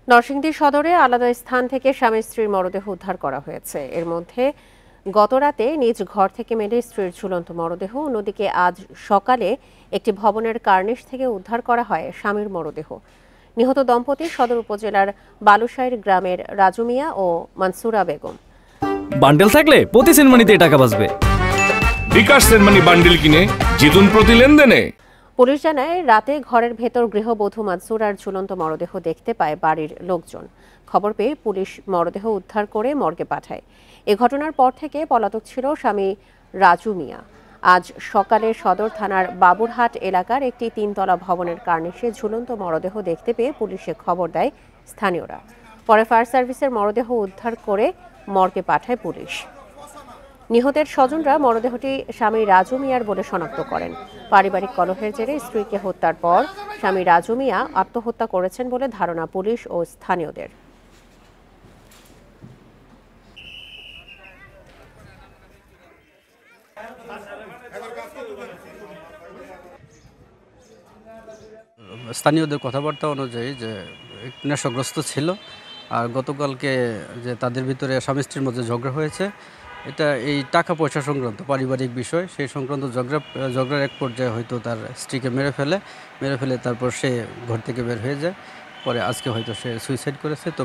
নরসিংদী সদরে আলাদা স্থান থেকে স্বামী স্ত্রীর মরদেহ উদ্ধার করা হয়েছে। এর মধ্যে গতরাতে নিজ ঘর থেকে মেলে স্ত্রীর ঝুলন্ত মরদেহ, অন্যদিকে আজ সকালে একটি ভবনের কার্নিশ থেকে উদ্ধার করা হয় স্বামীর মরদেহ। নিহত দম্পতি সদর উপজেলার বালুশাইর গ্রামের রাজু মিয়া ও মানসুরা বেগম। বান্ডেল থাকলে প্রতি সেনমানিতে টাকা বাঁচবে। বিকাশ সেনমানি বান্ডেল কিনে জিতুন প্রতি লেনদেনে। পুলিশ জানায়, রাতে ঘরের ভেতর গৃহবধূ মানসুরার ঝুলন্ত মরদেহ দেখতে পায় বাড়ির লোকজন। খবর পেয়ে পুলিশ মরদেহ উদ্ধার করে মর্গে পাঠায়। এ ঘটনার পর থেকে পলাতক ছিল স্বামী রাজু মিয়া। আজ সকালে সদর থানার বাবুরহাট এলাকার একটি 3তলা ভবনের কার্নিশে ঝুলন্ত মরদেহ দেখতে পেয়ে পুলিশে খবর দেয় স্থানীয়রা। পরে ফায়ার সার্ভিসের মরদেহ উদ্ধার করে মর্গে পাঠায় পুলিশ। নিহতের স্বজনরা মরদেহটি স্বামী রাজু মিয়ার বলে শনাক্ত করেন। পারিবারিক কলহের জেরে স্ত্রীকে হত্যার পর স্বামী রাজু মিয়া আত্মহত্যা করেছেন বলে ধারণা পুলিশ ও স্থানীয়দের। স্থানীয়দের কথাবার্তা অনুযায়ী যে নেশাগ্রস্ত ছিল, আর গতকালকে যে তাদের ভিতরে স্বামী স্ত্রীর মধ্যে ঝগড়া হয়েছে, এটা এই টাকা পয়সা সংক্রান্ত পারিবারিক বিষয়। সেই সংক্রান্ত ঝগড়ার এক পর্যায়ে হয়তো তার স্ত্রীকে মেরে ফেলে তারপর সে ঘর থেকে বের হয়ে যায়। পরে আজকে হয়তো সে সুইসাইড করেছে। তো